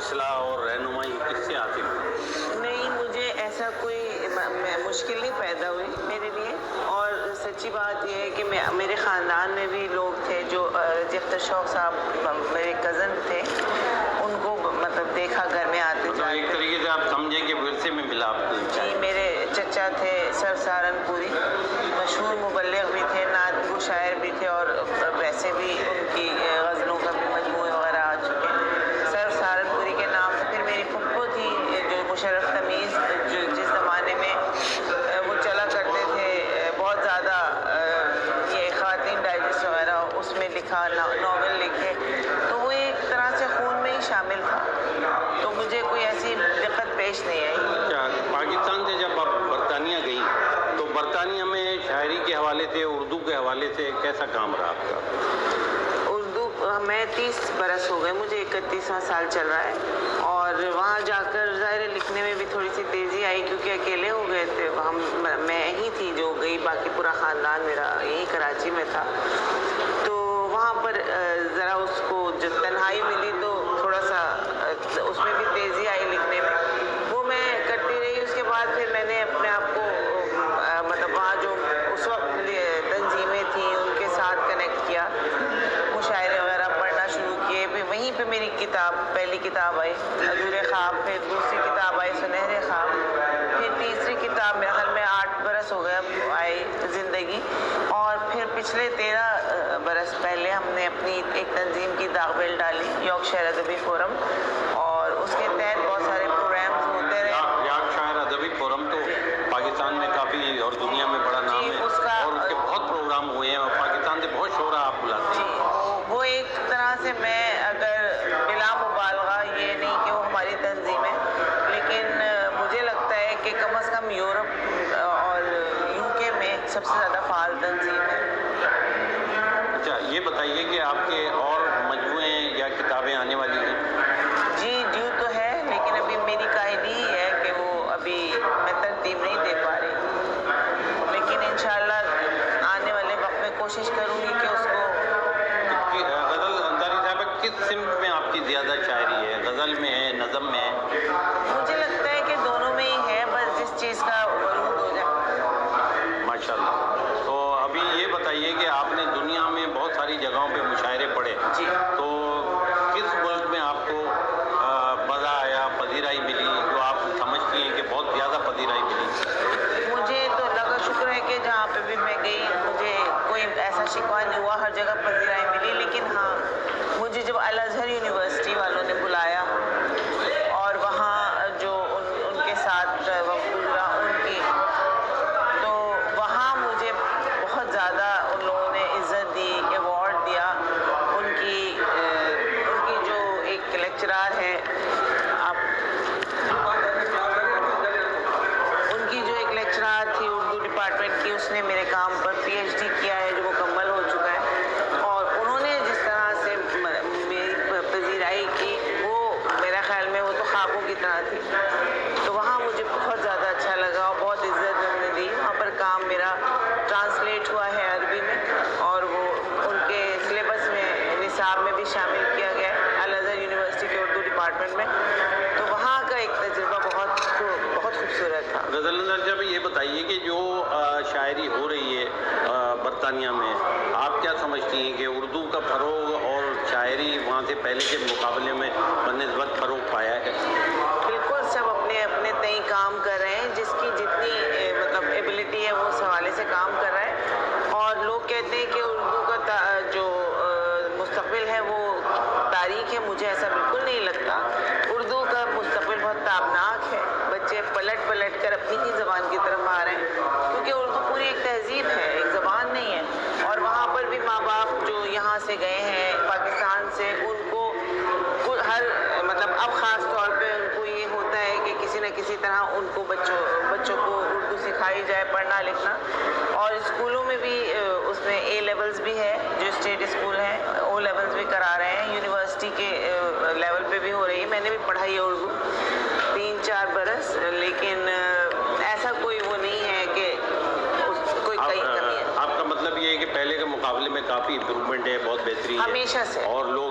اصلاح اور رہنمائی کس سے حاصل کی؟ نہیں، مجھے ایسا کوئی مشکل نہیں پیدا ہوئی میرے لیے، اور سچی بات یہ ہے کہ میرے خاندان میں بھی لوگ تھے جو اختر شوق صاحب میرے کزن تھے، ان کو مطلب دیکھا گھر میں آتے جاتے۔ ایک طریقے سے آپ سمجھیں کہ ورثے میں ملا آپ کو؟ جی، میرے چچا تھے سر سہارنپوری، مشہور مبلغ بھی تھے، نعت گو شاعر بھی تھے، اور ویسے بھی ان کی غزلوں کا بھی مجموعے وغیرہ آ چکے ہیں سر سہارنپوری کے نام سے۔ پھر میری پھپھو تھی جو مشرف تمیز، جو جس زمانے میں وہ چلا کرتے تھے بہت زیادہ، یہ خواتین ڈائجسٹ وغیرہ، اس میں لکھا، ناول لکھے، تو وہ ایک طرح سے خون میں ہی شامل تھا، تو مجھے کوئی ایسی دقت پیش نہیں آئی۔ اچھا، پاکستان سے جب آپ برطانیہ گئیں تو برطانیہ میں شاعری کے حوالے سے، اردو کے حوالے سے کیسا کام رہا آپ کا؟ اردو میں 30 برس ہو گئے، مجھے 31واں سال چل رہا ہے، اور وہاں جا کر ظاہر لکھنے میں بھی تھوڑی سی تیزی آئی، کیونکہ اکیلے ہو گئے تھے میں ہی تھی جو گئی، باقی پورا خاندان میرا یہیں کراچی میں تھا، تو وہاں پر ذرا اس کو جو تنہائی ملی تو تھوڑا سا اس میں بھی تیزی آئی لکھنے میں، وہ میں کرتی رہی۔ اس کے بعد پھر میں نے اپنے آپ کو مطلب وہاں جو اس وقت تنظیمیں تھیں ان کے ساتھ کنیکٹ کیا، مشاعرے وغیرہ پڑھنا شروع کیے، پھر وہیں پہ میری پہلی کتاب آئی ادھورے خواب، پھر دوسری کتاب آئی سنہرے خواب، پھر تیسری کتاب میرے خیال میں 8 برس ہو گئے آئی زندگی، اور پھر پچھلے 13 برس پہلے ہم نے اپنی ایک تنظیم کی داغ بیل ڈالی، یارکشائر ادبی فورم، اور اس کے تحت بہت سارے پروگرامز ہوتے رہے۔ یارکشائر ادبی فورم تو پاکستان میں کافی اور دنیا میں بڑا نام ہے، اور اس کے بہت پروگرام ہوئے ہیں، اور پاکستان سے بہت شعراء آپ بلاتے ہیں۔ وہ ایک طرح سے، میں اگر بلا مبالغہ یہ نہیں کہ وہ ہماری تنظیم ہے، لیکن مجھے لگتا ہے کہ کم از کم یورپ اور UK میں سب سے زیادہ فعال تنظیم ہے۔ اچھا، یہ بتائیے کہ آپ کے اور مجموعے یا کتابیں آنے والی ہیں؟ جی، ڈیو تو ہے، لیکن ابھی میری کاہلی ہی ہے کہ وہ ابھی میں ترتیب نہیں دے پا رہی، لیکن انشاءاللہ آنے والے وقت میں کوشش کروں گی کہ اس کو۔ غزل انصاری صاحبہ، کس سمت میں آپ کی زیادہ شاعری ہے؟ غزل میں ہے، نظم میں ہے؟ مجھے لگتا ہے کہ دونوں میں ہی ہے، بس جس چیز کا ورود ہو جائے۔ ماشاءاللہ۔ تو ابھی یہ بتائیے کہ آپ نے دنیا میں بہت ساری جگہوں پہ مشاعرے پڑھے، جی، تو کس ملک میں آپ کو مزہ آیا، پذیرائی ملی، جو آپ سمجھتی ہیں کہ بہت زیادہ پذیرائی ملی؟ مجھے تو اللہ کا شکر ہے کہ جہاں پہ بھی میں گئی مجھے کوئی ایسا شکوہ نہیں ہوا، ہر جگہ پذیرائی ملی، لیکن ہاں مجھے جب الازہر یونیورسٹی والوں نے بلایا اور وہاں جو ان کے ساتھ وقت گزرا ان کی، تو وہاں مجھے بہت زیادہ ان لوگوں نے عزت دی، ایوارڈ دیا۔ ان کی جو ایک لیکچرار ہے، ان کی جو ایک لیکچرار تھی اردو ڈپارٹمنٹ کی، اس نے میرے کام پر PhD کیا ہے جو مکمل ہو چکا ہے، اور انہوں نے جس طرح سے میری پذیرائی کی، وہ میرا خیال میں وہ تو خوابوں کی طرح تھی، تو وہاں مجھے بہت زیادہ اچھا لگا، اور بہت عزت انہوں نے دی۔ وہاں پر کام میرا ٹرانسلیٹ ہوا ہے عربی میں، اور وہ ان کے سلیبس میں نصاب میں بھی شامل کیا گیا ہے الازہر یونیورسٹی کے اردو ڈپارٹمنٹ میں، تو وہاں کا ایک تجربہ بہت خوبصورت تھا۔ غزل انصاری صاحب، یہ بتائیے کہ جو شاعری ہو رہی ہے برطانیہ میں، آپ کیا سمجھتی ہیں کہ اردو کا فروغ اور شاعری وہاں سے پہلے کے مقابلے میں بنسبت فروغ پایا ہے؟ بالکل، سب اپنے اپنے تئیں کام کر رہے ہیں، جس کی جتنی مطلب ایبلٹی ہے وہ اس حوالے سے کام کر رہا ہے، اور لوگ کہتے ہیں کہ اردو کا جو مستقبل ہے وہ تاریخ ہے، مجھے ایسا بالکل نہیں لگتا۔ اردو کا مستقبل بہت تابناک ہے، بچے پلٹ پلٹ کر اپنی ہی زبان کی طرف آ رہے ہیں، کیونکہ اردو پوری ایک تہذیب ہے، ایک زبان نہیں ہے، اور وہاں پر بھی ماں باپ جو یہاں سے گئے ہیں پاکستان سے، ان کو ہر مطلب اب خاص طور پہ ان کو یہ ہوتا ہے کہ کسی نہ کسی طرح ان کو بچوں کو اردو سکھائی جائے، پڑھنا لکھنا، اور اسکولوں میں بھی اس میں A لیولز بھی ہے، جو اسٹیٹ اسکول ہیں O لیولز بھی کرا رہے ہیں، یونیورسٹی کے لیول پہ بھی ہو رہی ہے۔ میں نے بھی پڑھائی ہے اردو 3-4 برس، لیکن ایسا کوئی وہ نہیں ہے کہ کوئی کئی کمی ہے۔ آپ کا مطلب یہ ہے کہ پہلے کے مقابلے میں کافی امپروومنٹ ہے، بہت بہتری ہے، ہمیشہ سے، اور لوگ